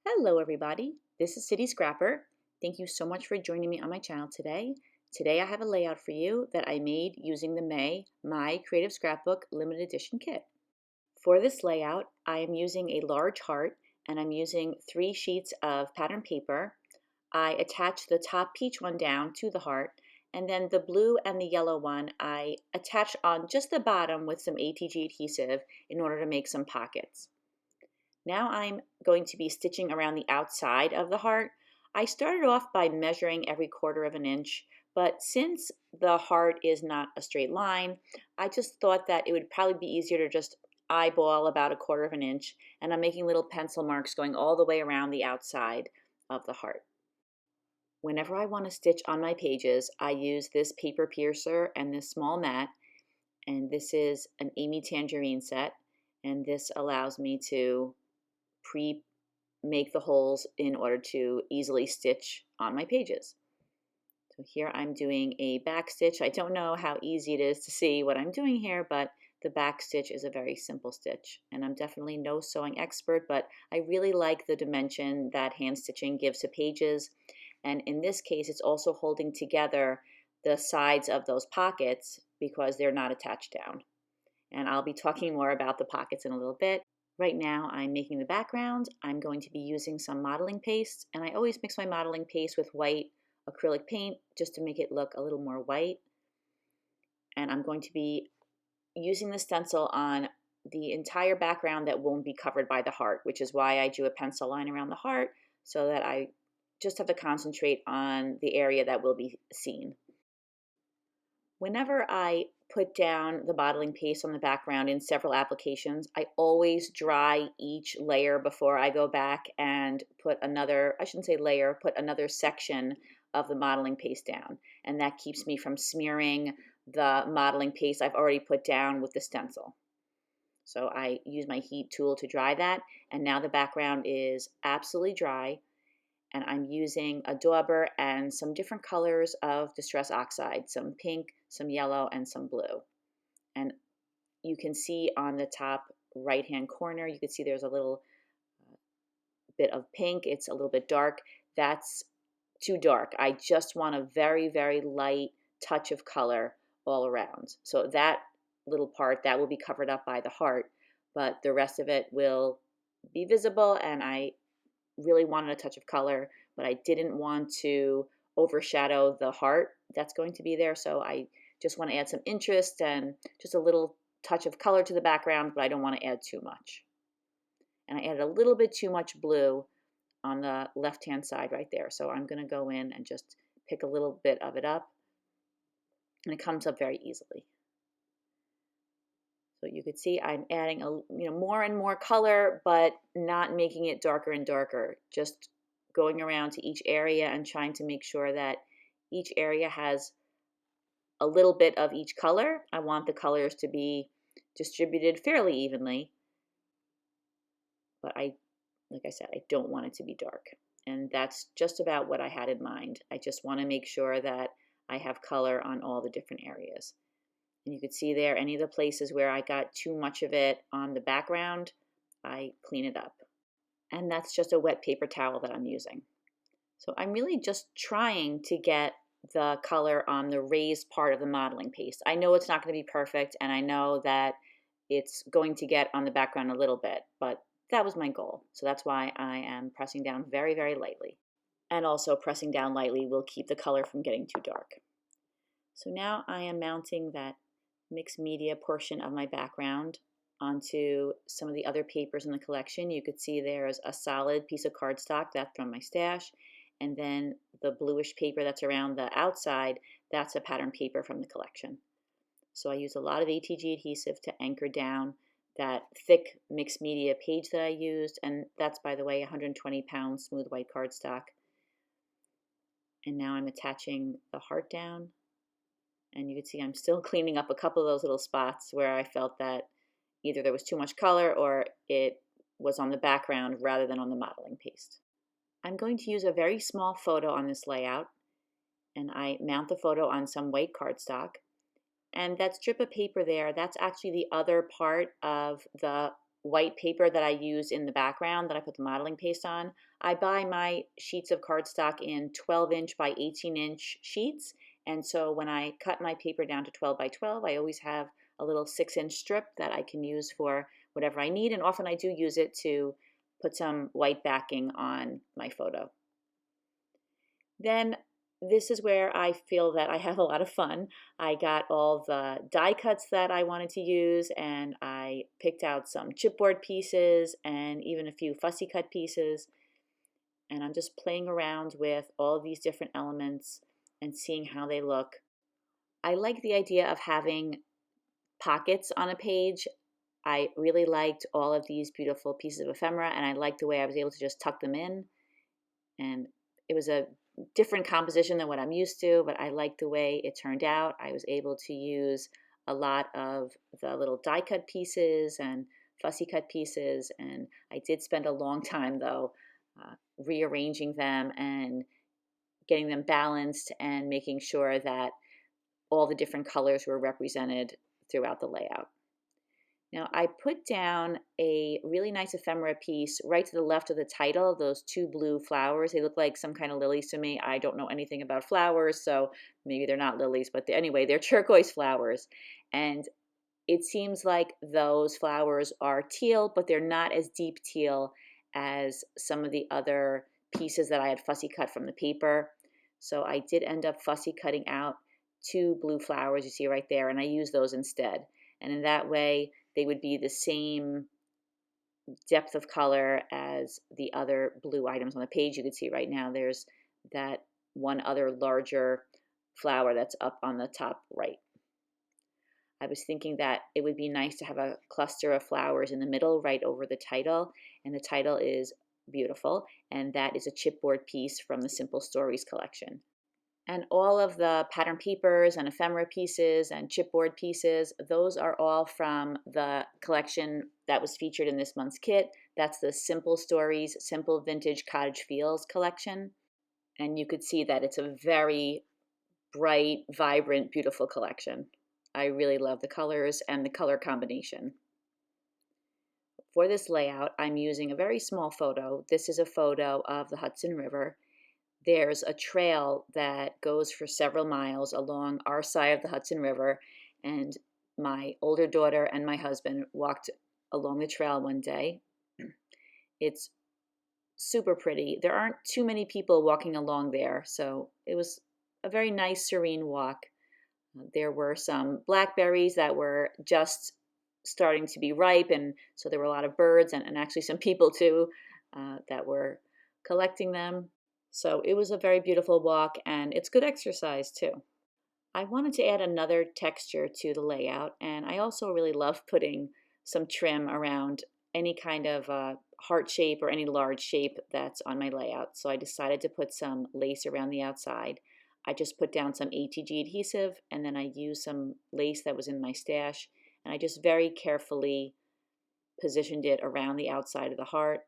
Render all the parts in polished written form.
Hello everybody, this is City Scrapper. Thank you so much for joining me on my channel today. Today I have a layout for you that I made using the My Creative Scrapbook limited edition kit. For this layout, I am using a large heart and I'm using 3 sheets of pattern paper. I attach the top peach one down to the heart, and then the blue and the yellow one I attach on just the bottom with some ATG adhesive in order to make some pockets. Now I'm going to be stitching around the outside of the heart. I started off by measuring every 1/4 of an inch, but since the heart is not a straight line, I just thought that it would probably be easier to just eyeball about a 1/4 of an inch, and I'm making little pencil marks going all the way around the outside of the heart. Whenever I want to stitch on my pages, I use this paper piercer and this small mat, and this is an Amy Tangerine set, and this allows me to make the holes in order to easily stitch on my pages. So here I'm doing a back stitch. I don't know how easy it is to see what I'm doing here, but the back stitch is a very simple stitch. And I'm definitely no sewing expert, but I really like the dimension that hand stitching gives to pages. And in this case, it's also holding together the sides of those pockets because they're not attached down. And I'll be talking more about the pockets in a little bit. Right now I'm making the background. I'm going to be using some modeling paste, and I always mix my modeling paste with white acrylic paint just to make it look a little more white. And I'm going to be using the stencil on the entire background that won't be covered by the heart, which is why I drew a pencil line around the heart so that I just have to concentrate on the area that will be seen. Whenever I put down the modeling paste on the background in several applications, I always dry each layer before I go back and put another, I shouldn't say layer, put another section of the modeling paste down. And that keeps me from smearing the modeling paste I've already put down with the stencil. So I use my heat tool to dry that, and now the background is absolutely dry. And I'm using a dauber and some different colors of Distress Oxide, some pink, some yellow, and some blue. And you can see on the top right-hand corner, you can see there's a little bit of pink. It's a little bit dark. That's too dark. I just want a very, very light touch of color all around. So that little part, that will be covered up by the heart, but the rest of it will be visible, and I really wanted a touch of color, but I didn't want to overshadow the heart that's going to be there. So I just want to add some interest and just a little touch of color to the background, but I don't want to add too much. And I added a little bit too much blue on the left-hand side right there. So I'm going to go in and just pick a little bit of it up, and it comes up very easily. So you could see I'm adding more and more color, but not making it darker and darker. Just going around to each area and trying to make sure that each area has a little bit of each color. I want the colors to be distributed fairly evenly, but like I said, I don't want it to be dark. And that's just about what I had in mind. I just want to make sure that I have color on all the different areas. And you could see there, any of the places where I got too much of it on the background, I clean it up. And that's just a wet paper towel that I'm using. So I'm really just trying to get the color on the raised part of the modeling paste. I know it's not going to be perfect, and I know that it's going to get on the background a little bit, but that was my goal. So that's why I am pressing down very, very lightly. And also pressing down lightly will keep the color from getting too dark. So now I am mounting that mixed media portion of my background onto some of the other papers in the collection. You could see there's a solid piece of cardstock, that's from my stash, and then the bluish paper that's around the outside, that's a pattern paper from the collection. So I use a lot of ATG adhesive to anchor down that thick mixed media page that I used, and that's, by the way, 120-pound smooth white cardstock. And now I'm attaching the heart down. And you can see I'm still cleaning up a couple of those little spots where I felt that either there was too much color or it was on the background rather than on the modeling paste. I'm going to use a very small photo on this layout, and I mount the photo on some white cardstock. And that strip of paper there, that's actually the other part of the white paper that I use in the background that I put the modeling paste on. I buy my sheets of cardstock in 12-inch by 18-inch sheets. And so when I cut my paper down to 12 by 12, I always have a little 6-inch strip that I can use for whatever I need. And often I do use it to put some white backing on my photo. Then this is where I feel that I have a lot of fun. I got all the die cuts that I wanted to use, and I picked out some chipboard pieces and even a few fussy cut pieces. And I'm just playing around with all of these different elements and seeing how they look. I like the idea of having pockets on a page. I really liked all of these beautiful pieces of ephemera, and I liked the way I was able to just tuck them in. And it was a different composition than what I'm used to, but I liked the way it turned out. I was able to use a lot of the little die cut pieces and fussy cut pieces, and I did spend a long time though rearranging them and getting them balanced and making sure that all the different colors were represented throughout the layout. Now I put down a really nice ephemera piece right to the left of the title, those two blue flowers. They look like some kind of lilies to me. I don't know anything about flowers, so maybe they're not lilies, but anyway, they're turquoise flowers. And it seems like those flowers are teal, but they're not as deep teal as some of the other pieces that I had fussy cut from the paper. So I did end up fussy cutting out two blue flowers you see right there, and I used those instead. And in that way, they would be the same depth of color as the other blue items on the page. You can see right now there's that one other larger flower that's up on the top right. I was thinking that it would be nice to have a cluster of flowers in the middle right over the title, and the title is beautiful, and that is a chipboard piece from the Simple Stories collection. And all of the pattern papers and ephemera pieces and chipboard pieces, those are all from the collection that was featured in this month's kit. That's the Simple Stories, Simple Vintage Cottage Feels collection. And you could see that it's a very bright, vibrant, beautiful collection. I really love the colors and the color combination. For this layout, I'm using a very small photo. This is a photo of the Hudson River. There's a trail that goes for several miles along our side of the Hudson River, and my older daughter and my husband walked along the trail one day. It's super pretty. There aren't too many people walking along there, so it was a very nice, serene walk. There were some blackberries that were just starting to be ripe, and so there were a lot of birds and actually some people too that were collecting them. So it was a very beautiful walk, and it's good exercise too. I wanted to add another texture to the layout, and I also really love putting some trim around any kind of heart shape or any large shape that's on my layout. So I decided to put some lace around the outside. I just put down some ATG adhesive, and then I used some lace that was in my stash, and I just very carefully positioned it around the outside of the heart.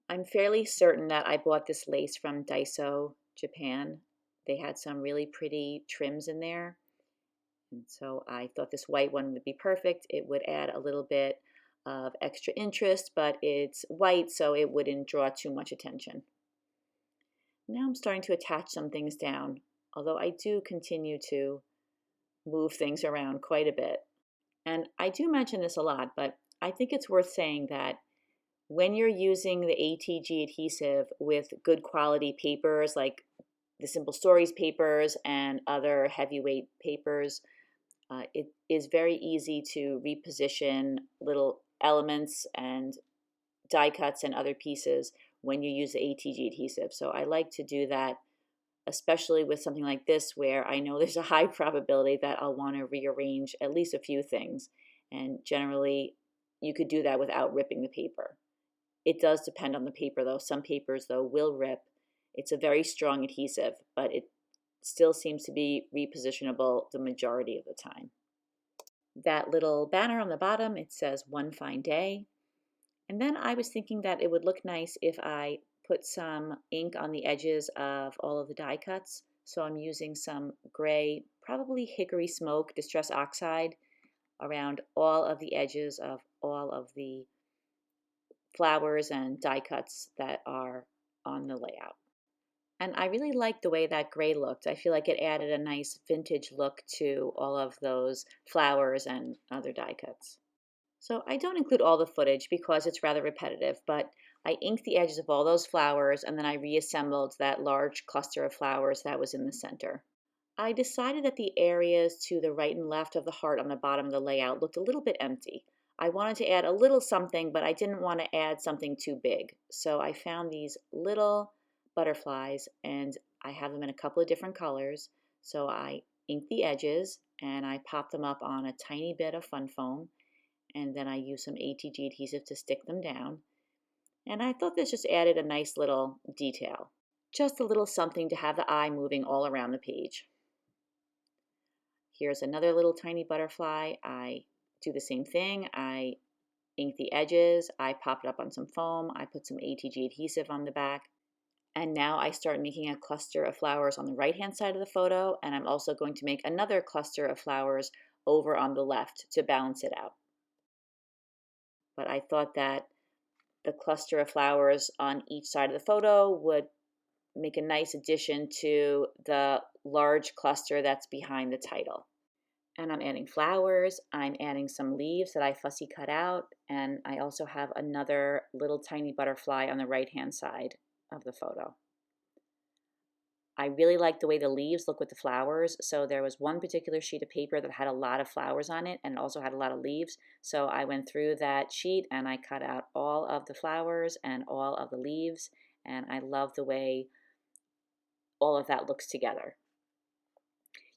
I'm fairly certain that I bought this lace from Daiso Japan. They had some really pretty trims in there. And so I thought this white one would be perfect. It would add a little bit of extra interest, but it's white, so it wouldn't draw too much attention. Now I'm starting to attach some things down, although I do continue to move things around quite a bit. And I do mention this a lot, but I think it's worth saying that when you're using the ATG adhesive with good quality papers like the Simple Stories papers and other heavyweight papers, it is very easy to reposition little elements and die cuts and other pieces when you use the ATG adhesive. So I like to do that, especially with something like this where I know there's a high probability that I'll want to rearrange at least a few things. And generally, you could do that without ripping the paper. It does depend on the paper though. Some papers though will rip. It's a very strong adhesive, but it still seems to be repositionable the majority of the time. That little banner on the bottom, it says "One Fine Day." And then I was thinking that it would look nice if I put some ink on the edges of all of the die cuts. So I'm using some gray, probably hickory smoke, distress oxide, around all of the edges of all of the flowers and die cuts that are on the layout. And I really liked the way that gray looked. I feel like it added a nice vintage look to all of those flowers and other die cuts. So I don't include all the footage because it's rather repetitive, but I inked the edges of all those flowers and then I reassembled that large cluster of flowers that was in the center. I decided that the areas to the right and left of the heart on the bottom of the layout looked a little bit empty. I wanted to add a little something, but I didn't want to add something too big. So I found these little butterflies and I have them in a couple of different colors. So I inked the edges and I popped them up on a tiny bit of fun foam, and then I used some ATG adhesive to stick them down. And I thought this just added a nice little detail. Just a little something to have the eye moving all around the page. Here's another little tiny butterfly. I do the same thing. I ink the edges, I pop it up on some foam, I put some ATG adhesive on the back, and now I start making a cluster of flowers on the right-hand side of the photo, and I'm also going to make another cluster of flowers over on the left to balance it out. But I thought that the cluster of flowers on each side of the photo would make a nice addition to the large cluster that's behind the title. And I'm adding flowers, I'm adding some leaves that I fussy cut out, and I also have another little tiny butterfly on the right-hand side of the photo. I really like the way the leaves look with the flowers, so there was one particular sheet of paper that had a lot of flowers on it and it also had a lot of leaves, so I went through that sheet and I cut out all of the flowers and all of the leaves, and I love the way all of that looks together.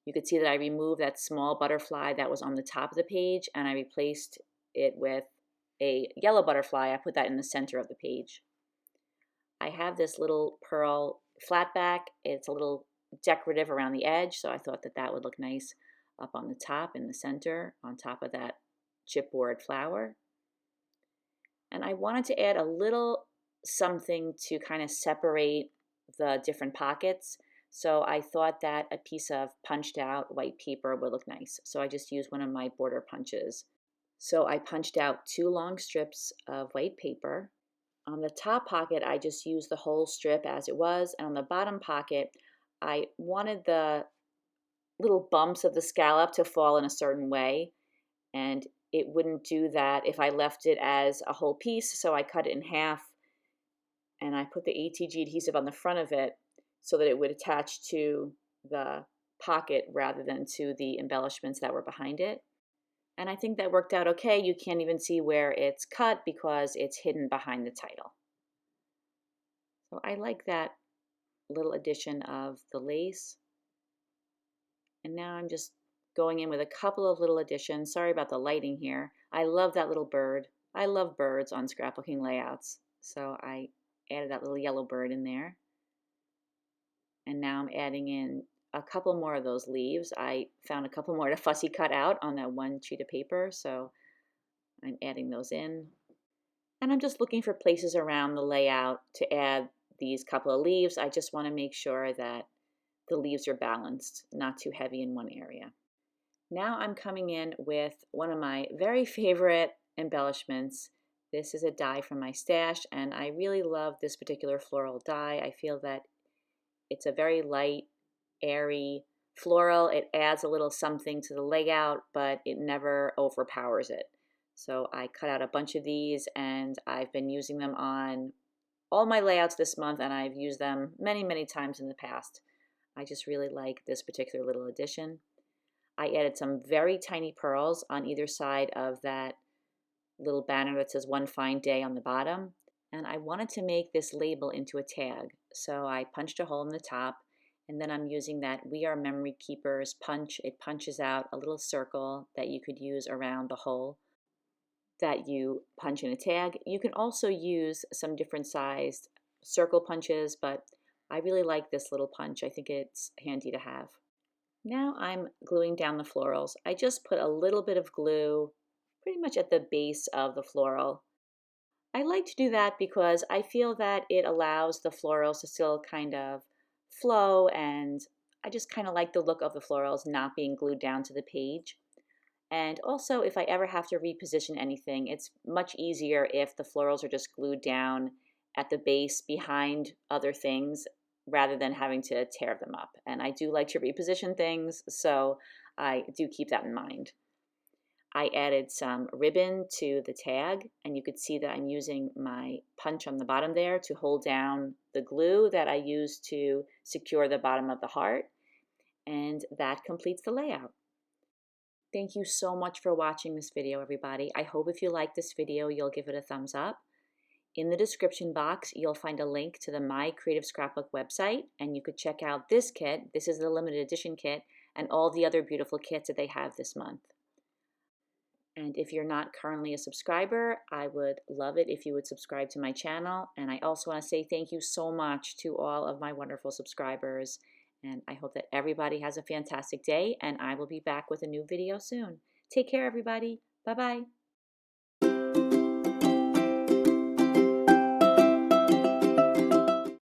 You could see that I removed that small butterfly that was on the top of the page and I replaced it with a yellow butterfly. I put that in the center of the page. I have this little pearl flat back. It's a little decorative around the edge, so I thought that that would look nice up on the top in the center on top of that chipboard flower. And I wanted to add a little something to kind of separate the different pockets. So I thought that a piece of punched out white paper would look nice. So I just used one of my border punches. So I punched out 2 long strips of white paper. On the top pocket, I just used the whole strip as it was. And on the bottom pocket, I wanted the little bumps of the scallop to fall in a certain way. And it wouldn't do that if I left it as a whole piece. So I cut it in half and I put the ATG adhesive on the front of it so that it would attach to the pocket rather than to the embellishments that were behind it. And I think that worked out okay. You can't even see where it's cut because it's hidden behind the title. So I like that little addition of the lace. And now I'm just going in with a couple of little additions. Sorry about the lighting here. I love that little bird. I love birds on scrapbooking layouts. So I added that little yellow bird in there. And now I'm adding in a couple more of those leaves. I found a couple more to fussy cut out on that one sheet of paper, so I'm adding those in. And I'm just looking for places around the layout to add these couple of leaves. I just want to make sure that the leaves are balanced, not too heavy in one area. Now I'm coming in with one of my very favorite embellishments. This is a die from my stash, and I really love this particular floral die. I feel that it's a very light, airy floral. It adds a little something to the layout, but it never overpowers it. So I cut out a bunch of these and I've been using them on all my layouts this month, and I've used them many, many times in the past. I just really like this particular little addition. I added some very tiny pearls on either side of that little banner that says "One Fine Day" on the bottom. And I wanted to make this label into a tag. So I punched a hole in the top, and then I'm using that "We Are Memory Keepers" punch. It punches out a little circle that you could use around the hole that you punch in a tag. You can also use some different sized circle punches, but I really like this little punch. I think it's handy to have. Now I'm gluing down the florals. I just put a little bit of glue pretty much at the base of the floral. I like to do that because I feel that it allows the florals to still kind of flow, and I just kind of like the look of the florals not being glued down to the page. And also, if I ever have to reposition anything, it's much easier if the florals are just glued down at the base behind other things rather than having to tear them up. And I do like to reposition things, so I do keep that in mind. I added some ribbon to the tag, and you could see that I'm using my punch on the bottom there to hold down the glue that I used to secure the bottom of the heart, and that completes the layout. Thank you so much for watching this video, everybody. I hope if you like this video, you'll give it a thumbs up. In the description box, you'll find a link to the My Creative Scrapbook website, and you could check out this kit. This is the limited edition kit, and all the other beautiful kits that they have this month. And if you're not currently a subscriber, I would love it if you would subscribe to my channel. And I also want to say thank you so much to all of my wonderful subscribers. And I hope that everybody has a fantastic day, and I will be back with a new video soon. Take care, everybody. Bye-bye.